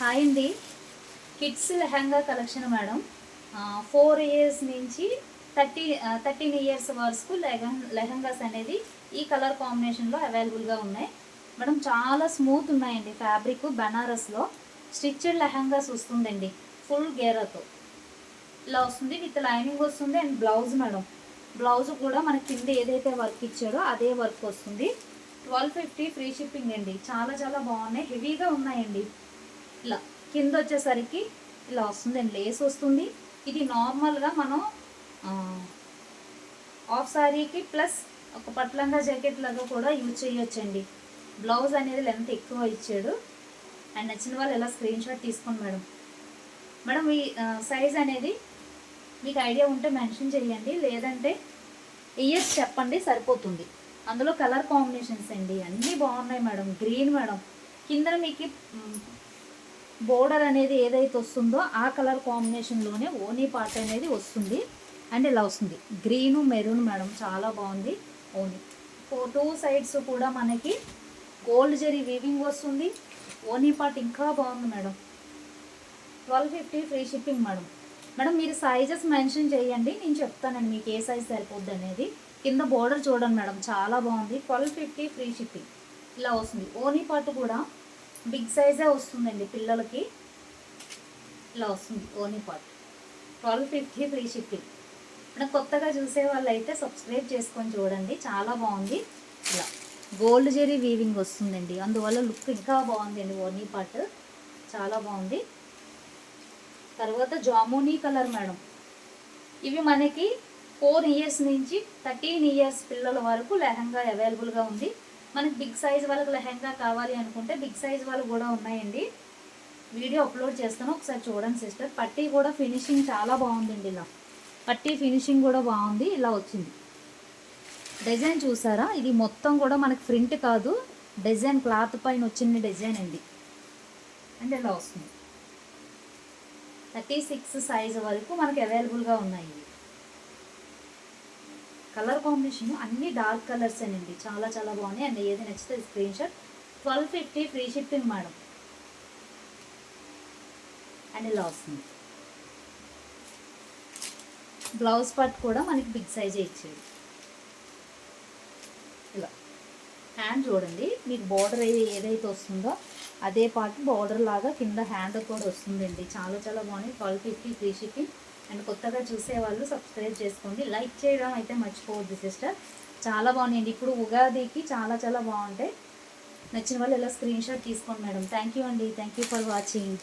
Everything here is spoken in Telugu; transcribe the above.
హాయ్ అండి. Kids lehenga collection madam. 4 years నుంచి 13 years వరకు లెహంగాస్ అనేది ఈ కలర్ కాంబినేషన్లో అవైలబుల్గా ఉన్నాయి మేడం. చాలా స్మూత్ ఉన్నాయండి. ఫ్యాబ్రిక్ బనారస్లో స్టిచ్డ్ లెహంగాస్ వస్తుందండి. ఫుల్ గేరాతో ఇలా వస్తుంది, విత్ లైనింగ్ వస్తుంది అండ్ బ్లౌజ్ మేడం. బ్లౌజ్ కూడా మన కింద ఏదైతే వర్క్ ఇచ్చాడో అదే వర్క్ వస్తుంది. 1250 ఫ్రీ షిప్పింగ్ అండి. చాలా చాలా బాగున్నాయి, హెవీగా ఉన్నాయండి. ఇలా కింద వచ్చేసరికి ఇలా వస్తుందండి, లేస్ వస్తుంది. ఇది నార్మల్గా మనం హాఫ్ సారీకి ప్లస్ ఒక పట్లంగా జాకెట్ లాగా కూడా యూజ్ చేయొచ్చండి. బ్లౌజ్ అనేది లెంత్ ఎక్కువ ఇచ్చాడు. అండ్ నచ్చిన వాళ్ళు ఇలా స్క్రీన్ షాట్ తీసుకోండి మేడం. మేడం ఈ సైజ్ అనేది మీకు ఐడియా ఉంటే మెన్షన్ చేయండి, లేదంటే ఇయర్స్ చెప్పండి సరిపోతుంది. అందులో కలర్ కాంబినేషన్స్ అండి అన్నీ బాగున్నాయి మేడం. గ్రీన్ మేడం, కింద మీకు బోర్డర్ అనేది ఏదైతే వస్తుందో ఆ కలర్ కాంబినేషన్లోనే ఓనీ పార్ట్ అనేది వస్తుంది. అండ్ ఇలా వస్తుంది గ్రీను మెరూన్ మేడం, చాలా బాగుంది. ఓనీ 2 sides కూడా మనకి గోల్డ్ జరీ వీవింగ్ వస్తుంది. ఓనీ పార్ట్ ఇంకా బాగుంది madam. 1250 free shipping madam. Madam మీరు సైజెస్ మెన్షన్ చేయండి, నేను చెప్తానండి మీకు ఏ సైజ్ సరిపోద్ది అనేది. కింద బోర్డర్ చూడండి మేడం, చాలా బాగుంది. 1250 ఫ్రీ షిప్పింగ్ ఇలా వస్తుంది. ఓనీ పార్ట్ కూడా బిగ్ సైజే వస్తుందండి పిల్లలకి. ఇలా వస్తుంది ఓనీ పార్ట్. 1250 free shipping. మనం కొత్తగా చూసే వాళ్ళు అయితే సబ్స్క్రైబ్ చేసుకొని చూడండి, చాలా బాగుంది. ఇలా గోల్డ్ జెరీ వీవింగ్ వస్తుందండి, అందువల్ల లుక్ ఇంకా బాగుందండి. ఓనీ పార్ట్ చాలా బాగుంది. తర్వాత జామునీ కలర్ మేడం. ఇవి మనకి 4 years నుంచి 13 years పిల్లల వరకు లెహంగా అవైలబుల్గా ఉంది. మనకి బిగ్ సైజ్ వాళ్ళకి లెహంగా కావాలి అనుకుంటే బిగ్ సైజ్ వాళ్ళు కూడా ఉన్నాయండి. వీడియో అప్లోడ్ చేస్తాను, ఒకసారి చూడండి సిస్టర్. పట్టీ కూడా ఫినిషింగ్ చాలా బాగుందండి. ఇలా పట్టీ ఫినిషింగ్ కూడా బాగుంది. ఇలా వచ్చింది డిజైన్ చూసారా, ఇది మొత్తం కూడా మనకి ప్రింట్ కాదు, డిజైన్ క్లాత్ పైన వచ్చిన డిజైన్ అండి. అండ్ ఇలా వస్తుంది. 36 సైజ్ వరకు మనకి అవైలబుల్గా ఉన్నాయి. కలర్ కాంబినేషన్ అన్ని డార్క్ కలర్స్ అండి, చాలా చాలా బాగున్నాయి. అండ్ ఏది నచ్చితే screen shot. 1250 free shipping madam. And ఇలా వస్తుంది. బ్లౌజ్ పార్ట్ కూడా మనకి బిగ్ సైజే ఇచ్చేది. ఇలా హ్యాండ్ చూడండి, మీకు బార్డర్ ఏదైతే వస్తుందో అదే పార్ట్ బార్డర్ లాగా కింద హ్యాండ్ కూడా వస్తుందండి. చాలా చాలా బాగుంది. 1250 ఫ్రీ షిప్పింగ్. అండ్ కొత్తగా చూసేవాళ్ళు సబ్స్క్రైబ్ చేసుకోండి, లైక్ చేయడం అయితే మర్చిపోవద్దు సిస్టర్. చాలా బాగున్నాయండి. ఇప్పుడు ఉగాదికి చాలా చాలా బాగుంటాయి. నచ్చిన వాళ్ళు ఇలా స్క్రీన్ షాట్ తీసుకోండి మేడం. థ్యాంక్ యూ అండి. Thank you for watching.